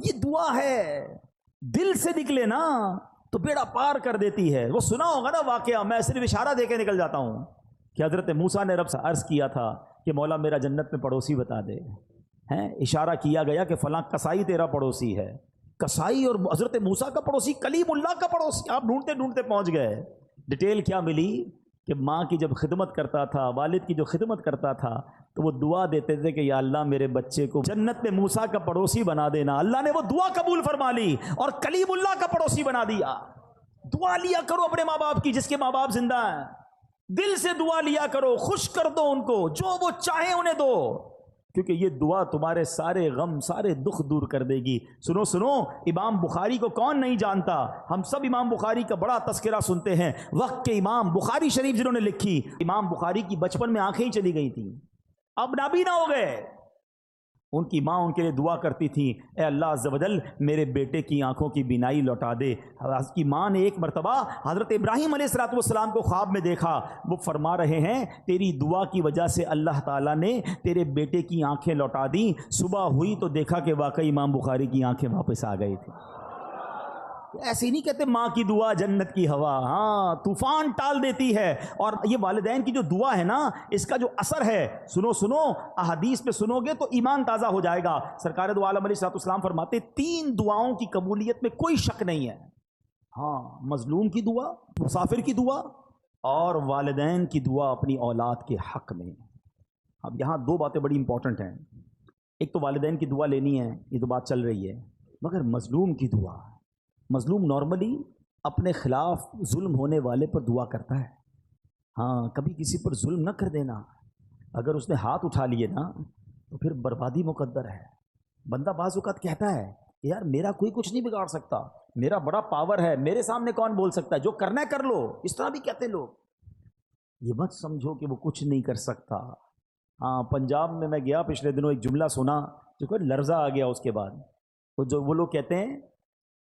یہ دعا ہے، دل سے نکلے نا تو بیڑا پار کر دیتی ہے. وہ سنا ہوگا نا واقعہ، میں صرف اشارہ دے کے نکل جاتا ہوں کہ حضرت موسیٰ نے رب سے عرض کیا تھا کہ مولا میرا جنت میں پڑوسی بتا دے. اشارہ کیا گیا کہ فلاں کسائی تیرا پڑوسی ہے. کسائی اور حضرت موسیٰ کا پڑوسی کلیم اللہ کا پڑوسی، آپ ڈھونڈتے ڈھونڈتے پہنچ گئے. ڈیٹیل کیا ملی کہ ماں کی جب خدمت کرتا تھا، والد کی جو خدمت کرتا تھا تو وہ دعا دیتے تھے کہ یا اللہ میرے بچے کو جنت میں موسیٰ کا پڑوسی بنا دینا. اللہ نے وہ دعا قبول فرما لی اور کلیم اللہ کا پڑوسی بنا دیا. دعا لیا کرو اپنے ماں باپ کی، جس کے ماں باپ زندہ ہیں دل سے دعا لیا کرو، خوش کر دو ان کو، جو وہ چاہیں انہیں دو، کیونکہ یہ دعا تمہارے سارے غم سارے دکھ دور کر دے گی. سنو سنو، امام بخاری کو کون نہیں جانتا؟ ہم سب امام بخاری کا بڑا تذکرہ سنتے ہیں. وقت کے امام بخاری شریف جنہوں نے لکھی، امام بخاری کی بچپن میں آنکھیں ہی چلی گئی تھیں، اب نابینا ہو گئے. ان کی ماں ان کے لیے دعا کرتی تھی، اے اللہ عز و جل میرے بیٹے کی آنکھوں کی بینائی لوٹا دے. اس کی ماں نے ایک مرتبہ حضرت ابراہیم علیہ السلام کو خواب میں دیکھا، وہ فرما رہے ہیں تیری دعا کی وجہ سے اللہ تعالیٰ نے تیرے بیٹے کی آنکھیں لوٹا دیں. صبح ہوئی تو دیکھا کہ واقعی امام بخاری کی آنکھیں واپس آ گئی تھی. ایسے نہیں کہتے ماں کی دعا جنت کی ہوا، ہاں طوفان ٹال دیتی ہے. اور یہ والدین کی جو دعا ہے نا، اس کا جو اثر ہے، سنو سنو احادیث پہ سنو گے تو ایمان تازہ ہو جائے گا. سرکار دو عالم علیہ السلام فرماتے 3 دعاؤں کی قبولیت میں کوئی شک نہیں ہے. ہاں، مظلوم کی دعا، مسافر کی دعا اور والدین کی دعا اپنی اولاد کے حق میں. اب یہاں 2 باتیں بڑی امپورٹنٹ ہیں. ایک تو والدین کی دعا لینی ہے، یہ تو بات چل رہی ہے، مگر مظلوم کی دعا. مظلوم نارملی اپنے خلاف ظلم ہونے والے پر دعا کرتا ہے. ہاں، کبھی کسی پر ظلم نہ کر دینا. اگر اس نے ہاتھ اٹھا لیے نا تو پھر بربادی مقدر ہے. بندہ بعض اوقات کہتا ہے یار میرا کوئی کچھ نہیں بگاڑ سکتا، میرا بڑا پاور ہے، میرے سامنے کون بول سکتا ہے، جو کرنا ہے کر لو. اس طرح بھی کہتے ہیں لوگ. یہ مت سمجھو کہ وہ کچھ نہیں کر سکتا. ہاں، پنجاب میں گیا پچھلے دنوں، ایک جملہ سنا جو کہ لرزہ آ گیا. اس کے بعد وہ لوگ کہتے ہیں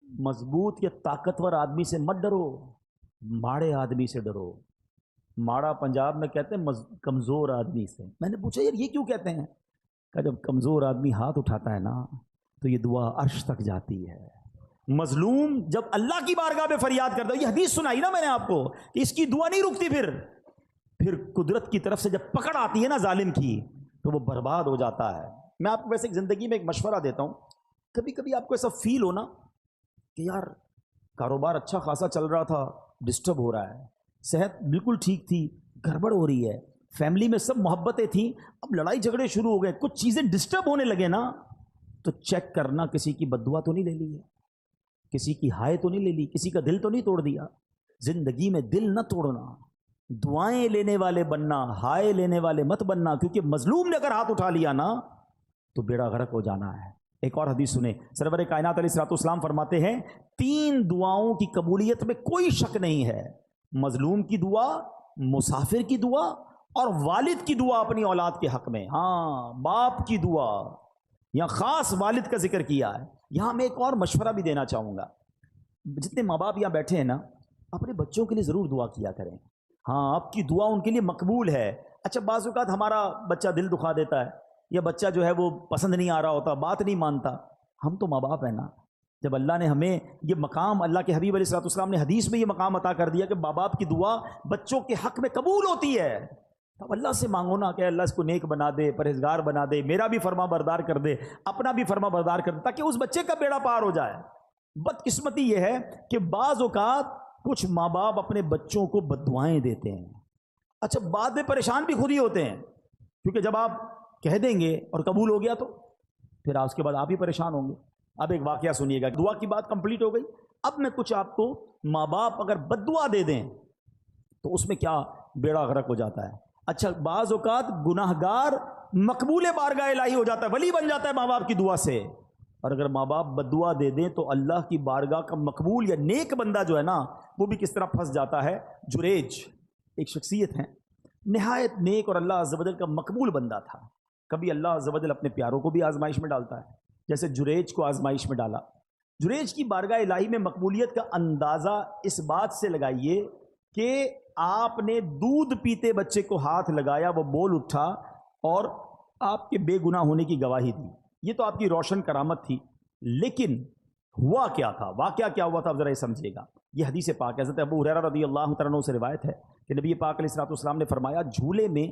مضبوط یا طاقتور آدمی سے مت ڈرو، ماڑے آدمی سے ڈرو. ماڑا پنجاب میں کہتے ہیں کمزور آدمی سے. میں نے پوچھا یار یہ کیوں کہتے ہیں؟ کہ جب کمزور آدمی ہاتھ اٹھاتا ہے نا تو یہ دعا عرش تک جاتی ہے. مظلوم جب اللہ کی بارگاہ میں فریاد کرتا ہے، یہ حدیث سنائی نا میں نے آپ کو کہ اس کی دعا نہیں رکتی. پھر قدرت کی طرف سے جب پکڑ آتی ہے نا ظالم کی تو وہ برباد ہو جاتا ہے. میں آپ کو ویسے زندگی میں ایک مشورہ دیتا ہوں، کبھی کبھی آپ کو ایسا فیل ہونا کہ یار کاروبار اچھا خاصا چل رہا تھا، ڈسٹرب ہو رہا ہے، صحت بالکل ٹھیک تھی، گڑبڑ ہو رہی ہے، فیملی میں سب محبتیں تھیں، اب لڑائی جھگڑے شروع ہو گئے، کچھ چیزیں ڈسٹرب ہونے لگے نا تو چیک کرنا کسی کی بددعا تو نہیں لے لی ہے، کسی کی ہائے تو نہیں لے لی، کسی کا دل تو نہیں توڑ دیا. زندگی میں دل نہ توڑنا، دعائیں لینے والے بننا، ہائے لینے والے مت بننا، کیونکہ مظلوم نے اگر ہاتھ اٹھا لیا نا تو بیڑا غرق ہو جانا ہے. ایک اور حدیث سنیں، سرور کائنات علیہ السلام فرماتے ہیں 3 دعاؤں کی قبولیت میں کوئی شک نہیں ہے، مظلوم کی دعا، مسافر کی دعا اور والد کی دعا اپنی اولاد کے حق میں. ہاں، باپ کی دعا، یہاں خاص والد کا ذکر کیا ہے. یہاں میں ایک اور مشورہ بھی دینا چاہوں گا، جتنے ماں باپ یہاں بیٹھے ہیں نا اپنے بچوں کے لیے ضرور دعا کیا کریں. ہاں، آپ کی دعا ان کے لیے مقبول ہے. اچھا بعض اوقات ہمارا بچہ دل دکھا دیتا ہے یا بچہ جو ہے وہ پسند نہیں آ رہا ہوتا، بات نہیں مانتا. ہم تو ماں باپ ہیں نا. جب اللہ نے ہمیں یہ مقام، اللہ کے حبیب علیہ السلام نے حدیث میں یہ مقام عطا کر دیا کہ ماں باپ کی دعا بچوں کے حق میں قبول ہوتی ہے، اب اللہ سے مانگو نا کہ اللہ اس کو نیک بنا دے، پرہیزگار بنا دے، میرا بھی فرما بردار کر دے، اپنا بھی فرما بردار کر دے، تاکہ اس بچے کا بیڑا پار ہو جائے. بدقسمتی یہ ہے کہ بعض اوقات کچھ ماں باپ اپنے بچوں کو بددعائیں دیتے ہیں. اچھا بعد میں پریشان بھی خود ہی ہوتے ہیں، کیونکہ جب آپ کہہ دیں گے اور قبول ہو گیا تو پھر اس کے بعد آپ ہی پریشان ہوں گے. اب ایک واقعہ سنیے گا. دعا کی بات کمپلیٹ ہو گئی. اب میں کچھ آپ کو ماں باپ اگر بد دعا دے دیں تو اس میں کیا بیڑا غرق ہو جاتا ہے. اچھا بعض اوقات گناہ گار مقبول بارگاہ الہی ہو جاتا ہے, ولی بن جاتا ہے ماں باپ کی دعا سے. اور اگر ماں باپ بد دعا دے دیں تو اللہ کی بارگاہ کا مقبول یا نیک بندہ جو ہے نا وہ بھی کس طرح پھنس جاتا ہے. جریج ایک شخصیت ہیں, نہایت نیک اور اللہ عز و جل کا مقبول بندہ تھا. کبھی اللہ عز و جل اپنے پیاروں کو بھی آزمائش میں ڈالتا ہے, جیسے جریج کو آزمائش میں ڈالا. جریج کی بارگاہ الہی میں مقبولیت کا اندازہ اس بات سے لگائیے کہ آپ نے دودھ پیتے بچے کو ہاتھ لگایا, وہ بول اٹھا اور آپ کے بے گناہ ہونے کی گواہی دی. یہ تو آپ کی روشن کرامت تھی, لیکن ہوا کیا تھا, واقعہ کیا ہوا تھا, ذرا یہ سمجھیے گا. یہ حدیث پاک ہے, حضرت ابو ہریرہ رضی اللہ تعالیٰ عنہ سے روایت ہے کہ نبی پاک علیہ الصلوۃ والسلام نے فرمایا, جھولے میں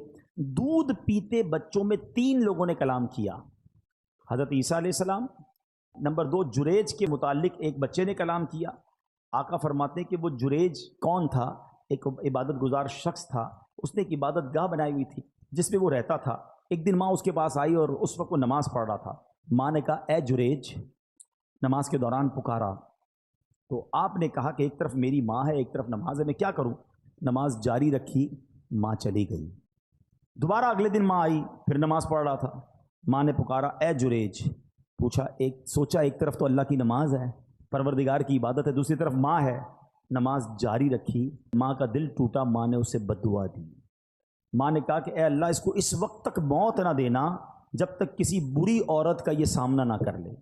دودھ پیتے بچوں میں 3 لوگوں نے کلام کیا. حضرت عیسیٰ علیہ السلام, نمبر 2 جریج کے متعلق ایک بچے نے کلام کیا. آقا فرماتے ہیں کہ وہ جریج کون تھا؟ ایک عبادت گزار شخص تھا, اس نے ایک عبادت گاہ بنائی ہوئی تھی جس میں وہ رہتا تھا. ایک دن ماں اس کے پاس آئی اور اس وقت وہ نماز پڑھ رہا تھا. ماں نے کہا, اے جریج, نماز کے دوران پکارا. تو آپ نے کہا کہ ایک طرف میری ماں ہے, ایک طرف نماز ہے, میں کیا کروں؟ نماز جاری رکھی, ماں چلی گئی. دوبارہ اگلے دن ماں آئی, پھر نماز پڑھ رہا تھا. ماں نے پکارا, اے جریج. سوچا ایک طرف تو اللہ کی نماز ہے, پروردگار کی عبادت ہے, دوسری طرف ماں ہے. نماز جاری رکھی, ماں کا دل ٹوٹا, ماں نے اسے بد دعا دی. ماں نے کہا کہ اے اللہ, اس کو اس وقت تک موت نہ دینا جب تک کسی بری عورت کا یہ سامنا نہ کر لے.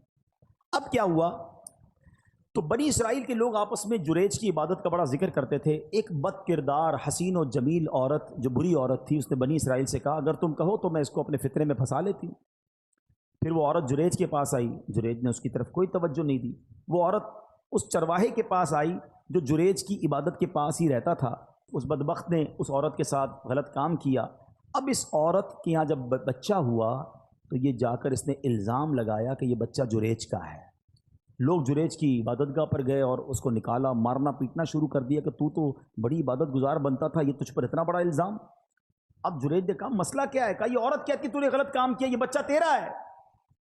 اب کیا ہوا؟ تو بنی اسرائیل کے لوگ آپس میں جریج کی عبادت کا بڑا ذکر کرتے تھے. ایک بد کردار حسین و جمیل عورت جو بری عورت تھی, اس نے بنی اسرائیل سے کہا, اگر تم کہو تو میں اس کو اپنے فطرے میں پھنسا لیتی ہوں. پھر وہ عورت جریج کے پاس آئی, جریج نے اس کی طرف کوئی توجہ نہیں دی. وہ عورت اس چرواہے کے پاس آئی جو جریج کی عبادت کے پاس ہی رہتا تھا. اس بدبخت نے اس عورت کے ساتھ غلط کام کیا. اب اس عورت کے یہاں جب بچہ ہوا تو یہ جا کر اس نے الزام لگایا کہ یہ بچہ جریج کا ہے. لوگ جریج کی عبادت گاہ پر گئے اور اس کو نکالا, مارنا پیٹنا شروع کر دیا کہ تو بڑی عبادت گزار بنتا تھا, یہ تجھ پر اتنا بڑا الزام. اب جریج نے کہا, مسئلہ کیا ہے؟ کہا, یہ عورت کہتی تو نے غلط کام کیا, یہ بچہ تیرا ہے.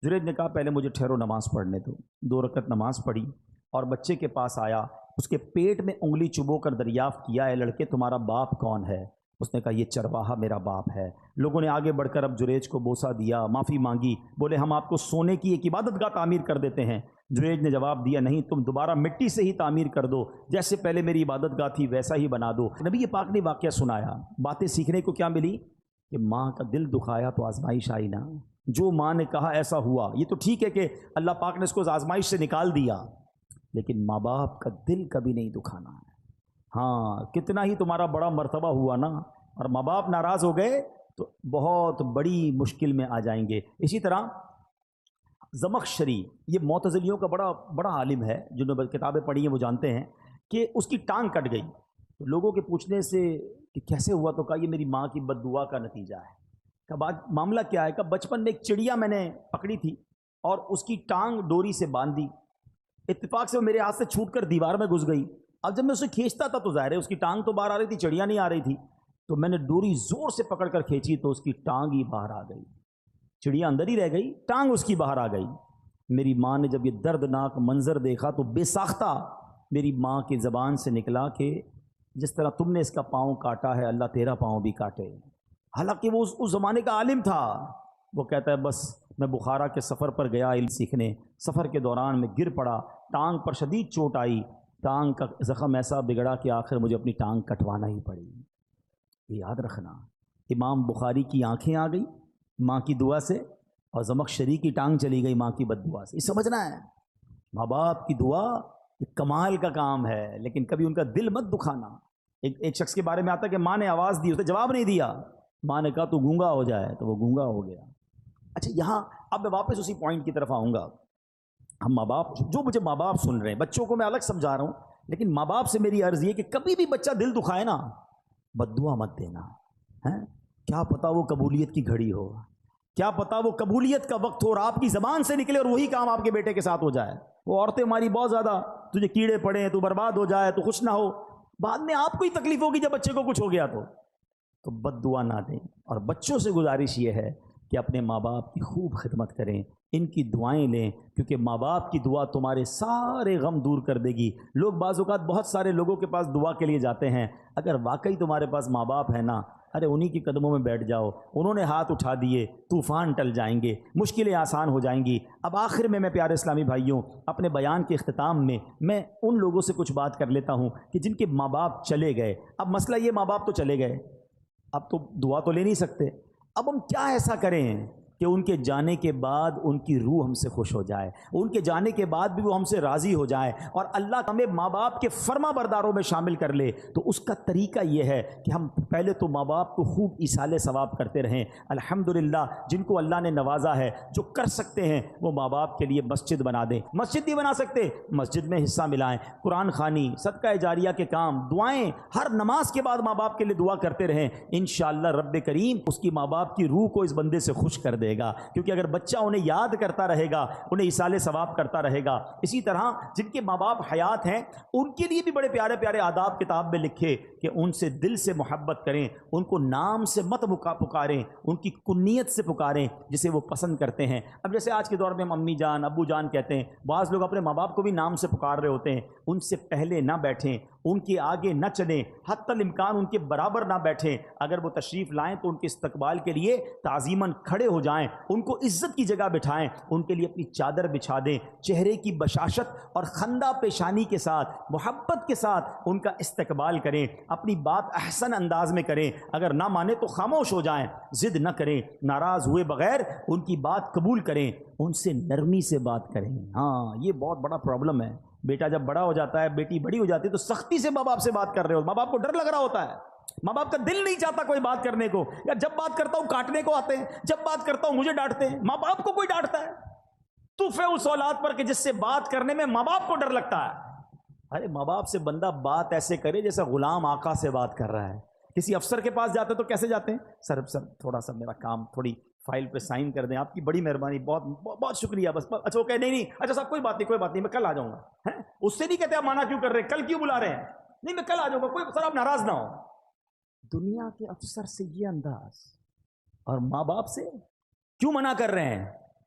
جریج نے کہا, پہلے مجھے ٹھہرو, نماز پڑھنے دو. 2 رکعت نماز پڑھی اور بچے کے پاس آیا, اس کے پیٹ میں انگلی چبو کر دریافت کیا, اے لڑکے تمہارا باپ کون ہے؟ اس نے کہا, یہ چرواہا میرا باپ ہے. لوگوں نے آگے بڑھ کر اب جریج کو بوسہ دیا, معافی مانگی, بولے ہم آپ کو سونے کی ایک عبادت گاہ تعمیر کر دیتے ہیں. جریج نے جواب دیا, نہیں, تم دوبارہ مٹی سے ہی تعمیر کر دو, جیسے پہلے میری عبادت گاہ تھی ویسا ہی بنا دو. نبی پاک نے واقعہ سنایا. باتیں سیکھنے کو کیا ملی کہ ماں کا دل دکھایا تو آزمائش آئی نا. جو ماں نے کہا ایسا ہوا. یہ تو ٹھیک ہے کہ اللہ پاک نے اس کو آزمائش سے نکال دیا, لیکن ماں باپ کا دل کبھی نہیں دکھانا ہے. ہاں, کتنا ہی تمہارا بڑا مرتبہ ہوا نا, اور ماں باپ ناراض ہو گئے تو بہت بڑی مشکل میں آ جائیں گے. اسی طرح زمخشری, یہ معتزلیوں کا بڑا عالم ہے, جنہوں نے کتابیں پڑھی ہیں وہ جانتے ہیں کہ اس کی ٹانگ کٹ گئی. تو لوگوں کے پوچھنے سے کہ کیسے ہوا, تو کہا یہ میری ماں کی بد دعا کا نتیجہ ہے. کہ معاملہ کیا ہے؟ کہ بچپن میں ایک چڑیا میں نے پکڑی تھی اور اس کی ٹانگ ڈوری سے باندھ دی. اتفاق سے وہ میرے ہاتھ سے چھوٹ کر دیوار میں گھس گئی. اب جب میں اسے کھینچتا تھا تو ظاہر ہے اس کی ٹانگ تو باہر آ رہی تھی, چڑیا نہیں آ رہی تھی. تو میں نے ڈوری زور سے پکڑ کر کھینچی تو اس کی ٹانگ ہی باہر آ گئی. چڑیا اندر ہی رہ گئی, ٹانگ اس کی باہر آ گئی. میری ماں نے جب یہ دردناک منظر دیکھا تو بے ساختہ میری ماں کی زبان سے نکلا کہ جس طرح تم نے اس کا پاؤں کاٹا ہے, اللہ تیرا پاؤں بھی کاٹے. حالانکہ وہ اس زمانے کا عالم تھا. وہ کہتا ہے, بس میں بخارا کے سفر پر گیا علم سیکھنے, سفر کے دوران میں گر پڑا, ٹانگ پر شدید چوٹ آئی, ٹانگ کا زخم ایسا بگڑا کہ آخر مجھے اپنی ٹانگ کٹوانا ہی پڑی. یہ یاد رکھنا. امام بخاری کی آنکھیں آ گئی ماں کی دعا سے, اور زمخشری کی ٹانگ چلی گئی ماں کی بد دعا سے. یہ سمجھنا ہے, ماں باپ کی دعا ایک کمال کا کام ہے, لیکن کبھی ان کا دل مت دکھانا. ایک شخص کے بارے میں آتا ہے کہ ماں نے آواز دی, اسے جواب نہیں دیا. ماں نے کہا تو گونگا ہو جائے, تو وہ گونگا ہو گیا. اچھا, یہاں اب میں واپس اسی پوائنٹ کی طرف آؤں گا. ہم ماں باپ, جو مجھے ماں باپ سن رہے ہیں, بچوں کو میں الگ سمجھا رہا ہوں, لیکن ماں باپ سے میری عرض یہ کہ کبھی بھی بچہ دل دکھائے نا, بد دعا مت دینا. کیا پتا وہ قبولیت کی گھڑی ہو, کیا پتا وہ قبولیت کا وقت ہو اور آپ کی زبان سے نکلے اور وہی کام آپ کے بیٹے کے ساتھ ہو جائے. وہ عورتیں ہماری بہت زیادہ, تجھے کیڑے پڑے, تو برباد ہو جائے, تو خوش نہ ہو, بعد میں آپ کو ہی تکلیف ہوگی جب بچے کو کچھ ہو گیا تو بد دعا نہ دیں. اور بچوں سے گزارش یہ ہے کہ اپنے ماں باپ کی خوب خدمت کریں، ان کی دعائیں لیں، کیونکہ ماں باپ کی دعا تمہارے سارے غم دور کر دے گی۔ لوگ بعض اوقات بہت سارے لوگوں کے پاس دعا کے لیے جاتے ہیں، اگر واقعی تمہارے پاس ماں باپ ہے نا، ارے انہی کی قدموں میں بیٹھ جاؤ، انہوں نے ہاتھ اٹھا دیے، طوفان ٹل جائیں گے، مشکلیں آسان ہو جائیں گی۔ اب آخر میں پیارے اسلامی بھائیوں، اپنے بیان کے اختتام میں ان لوگوں سے کچھ بات کر لیتا ہوں کہ جن کے ماں باپ چلے گئے۔ اب مسئلہ یہ، ماں باپ تو چلے گئے، اب تو دعا تو لے نہیں سکتے، اب ہم کیا ایسا کریں کہ ان کے جانے کے بعد ان کی روح ہم سے خوش ہو جائے، ان کے جانے کے بعد بھی وہ ہم سے راضی ہو جائے اور اللہ ہمیں ماں باپ کے فرما برداروں میں شامل کر لے؟ تو اس کا طریقہ یہ ہے کہ ہم پہلے تو ماں باپ کو خوب ایصال ثواب کرتے رہیں۔ الحمدللہ جن کو اللہ نے نوازا ہے، جو کر سکتے ہیں وہ ماں باپ کے لیے مسجد بنا دیں، مسجد نہیں بنا سکتے مسجد میں حصہ ملائیں، قرآن خوانی، صدقہ جاریہ کے کام، دعائیں، ہر نماز کے بعد ماں باپ کے لیے دعا کرتے رہیں۔ انشاءاللہ رب کریم اس کی ماں باپ کی روح کو اس بندے سے خوش کر دے گا، کیونکہ اگر بچہ انہیں یاد کرتا رہے گا، انہیں ایصال ثواب کرتا رہے گا۔ اسی طرح جن کے ماں باپ حیات ہیں ان کے لیے بھی بڑے پیارے پیارے آداب کتاب میں لکھے کہ ان سے دل سے محبت کریں، ان کو نام سے مت پکاریں، ان کی کنیت سے پکاریں جسے وہ پسند کرتے ہیں۔ اب جیسے آج کے دور میں ہم امی جان ابو جان کہتے ہیں، بعض لوگ اپنے ماں باپ کو بھی نام سے پکار رہے ہوتے ہیں۔ ان سے پہلے نہ بیٹھیں، ان کے آگے نہ چلیں، حتی الامکان ان کے برابر نہ بیٹھیں۔ اگر وہ تشریف لائیں تو ان کے استقبال کے لیے تعظیماً کھڑے ہو جائیں، ان کو عزت کی جگہ بٹھائیں، ان کے لیے اپنی چادر بچھا دیں، چہرے کی بشاشت اور خندہ پیشانی کے ساتھ، محبت کے ساتھ ان کا استقبال کریں، اپنی بات احسن انداز میں کریں، اگر نہ مانے تو خاموش ہو جائیں، ضد نہ کریں، ناراض ہوئے بغیر ان کی بات قبول کریں، ان سے نرمی سے بات کریں۔ ہاں یہ بہت بڑا پرابلم ہے، بیٹا جب بڑا ہو جاتا ہے، بیٹی بڑی ہو جاتی ہے تو سختی سے ماں باپ سے بات کر رہے ہو، ماں باپ کو ڈر لگ رہا ہوتا ہے، ماں باپ کا دل نہیں چاہتا کوئی بات کرنے کو، یا جب بات کرتا ہوں کاٹنے کو آتے ہیں، جب بات کرتا ہوں مجھے ڈانٹتے ہیں۔ ماں باپ کو کوئی ڈانٹتا ہے؟ توف ہے اس اولاد پر کہ جس سے بات کرنے میں ماں باپ کو ڈر لگتا ہے۔ ارے ماں باپ سے بندہ بات ایسے کرے جیسے غلام آقا سے بات کر رہا ہے۔ کسی افسر کے پاس جاتے تو کیسے جاتے ہیں؟ سر تھوڑا سا میرا کام، تھوڑی فائل پہ سائن کر دیں، آپ کی بڑی مہربانی، بہت بہت شکریہ، بس اچھا وہ کہے نہیں اچھا صاحب کوئی بات نہیں میں کل آ جاؤں گا۔ اس سے نہیں کہتے آپ مانا کیوں کر رہے ہیں، کل کیوں بلا رہے ہیں؟ نہیں میں کل آ جاؤں گا، کوئی سر آپ ناراض نہ ہو۔ دنیا کے افسر سے یہ انداز، اور ماں باپ سے کیوں منع کر رہے ہیں،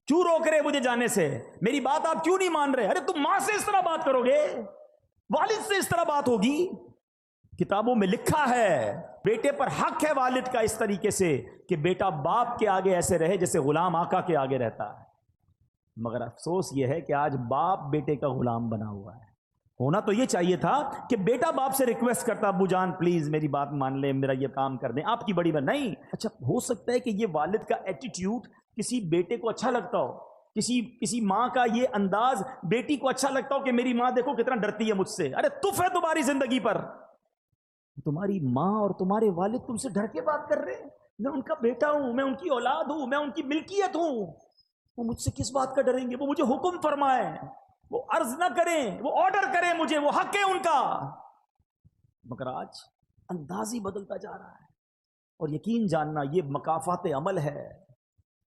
کیوں روک رہے مجھے جانے سے، میری بات آپ کیوں نہیں مان رہے؟ ارے تم ماں سے اس طرح بات کرو گے، والد سے اس طرح بات ہوگی؟ کتابوں میں لکھا ہے بیٹے پر حق ہے والد کا اس طریقے سے کہ بیٹا باپ کے آگے ایسے رہے جیسے غلام آقا کے آگے رہتا ہے۔ مگر افسوس یہ ہے کہ آج باپ بیٹے کا غلام بنا ہوا ہے۔ ہونا تو یہ چاہیے تھا کہ بیٹا باپ سے ریکویسٹ کرتا، ابو جان پلیز میری بات مان لیں، میرا یہ کام کر دیں، آپ کی بڑی بات نہیں۔ اچھا ہو سکتا ہے کہ یہ والد کا ایٹیٹیوڈ کسی بیٹے کو اچھا لگتا ہو، کسی ماں کا یہ انداز بیٹی کو اچھا لگتا ہو کہ میری ماں دیکھو کتنا ڈرتی ہے مجھ سے۔ ارے تف ہے تمہاری زندگی پر، تمہاری ماں اور تمہارے والد تم سے ڈر کے بات کر رہے ہیں۔ میں ان کا بیٹا ہوں، میں ان کی اولاد ہوں، میں ان کی ملکیت ہوں، وہ مجھ سے کس بات کا ڈریں گے؟ وہ مجھے حکم فرمائیں، وہ عرض نہ کریں، وہ آرڈر کریں مجھے، وہ حق ہے ان کا۔ مگر آج انداز ہی بدلتا جا رہا ہے، اور یقین جاننا یہ مکافات عمل ہے۔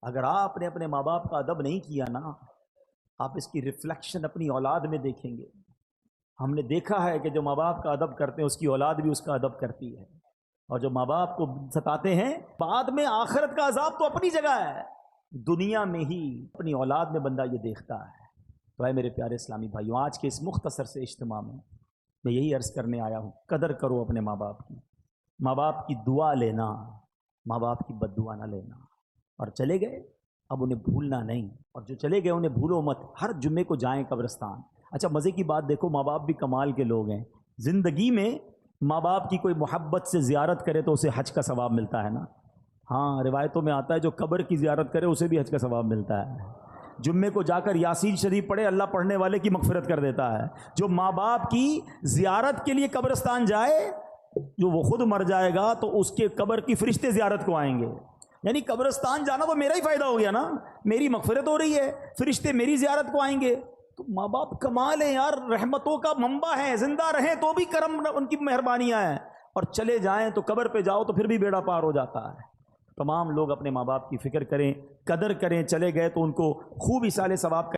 اگر آپ نے اپنے ماں باپ کا ادب نہیں کیا نا، آپ اس کی ریفلیکشن اپنی اولاد میں دیکھیں گے۔ ہم نے دیکھا ہے کہ جو ماں باپ کا ادب کرتے ہیں اس کی اولاد بھی اس کا ادب کرتی ہے، اور جو ماں باپ کو ستاتے ہیں بعد میں آخرت کا عذاب تو اپنی جگہ ہے، دنیا میں ہی اپنی اولاد میں بندہ یہ دیکھتا ہے۔ تو اے میرے پیارے اسلامی بھائیوں، آج کے اس مختصر سے اجتماع میں یہی عرض کرنے آیا ہوں، قدر کرو اپنے ماں باپ کی، ماں باپ کی دعا لینا، ماں باپ کی بد دعا نہ لینا۔ اور چلے گئے اب انہیں بھولنا نہیں، اور جو چلے گئے انہیں بھولو مت، ہر جمعے کو جائیں قبرستان۔ اچھا مزے کی بات دیکھو، ماں باپ بھی کمال کے لوگ ہیں، زندگی میں ماں باپ کی کوئی محبت سے زیارت کرے تو اسے حج کا ثواب ملتا ہے نا۔ ہاں روایتوں میں آتا ہے جو قبر کی زیارت کرے اسے بھی حج کا ثواب ملتا ہے۔ جمعے کو جا کر یاسین شریف پڑھے، اللہ پڑھنے والے کی مغفرت کر دیتا ہے۔ جو ماں باپ کی زیارت کے لیے قبرستان جائے، جو وہ خود مر جائے گا تو اس کے قبر کی فرشتے زیارت کو آئیں گے، یعنی قبرستان جانا تو میرا ہی فائدہ ہو گیا نا، میری مغفرت ہو رہی ہے، فرشتے میری زیارت کو آئیں گے۔ تو ماں باپ کمال ہیں یار، رحمتوں کا منبع ہیں، زندہ رہیں تو بھی کرم ان کی مہربانیاں ہیں، اور چلے جائیں تو قبر پہ جاؤ تو پھر بھی بیڑا پار ہو جاتا ہے۔ تمام لوگ اپنے ماں باپ کی فکر کریں، قدر کریں، چلے گئے تو ان کو خوب ایصال ثواب کریں۔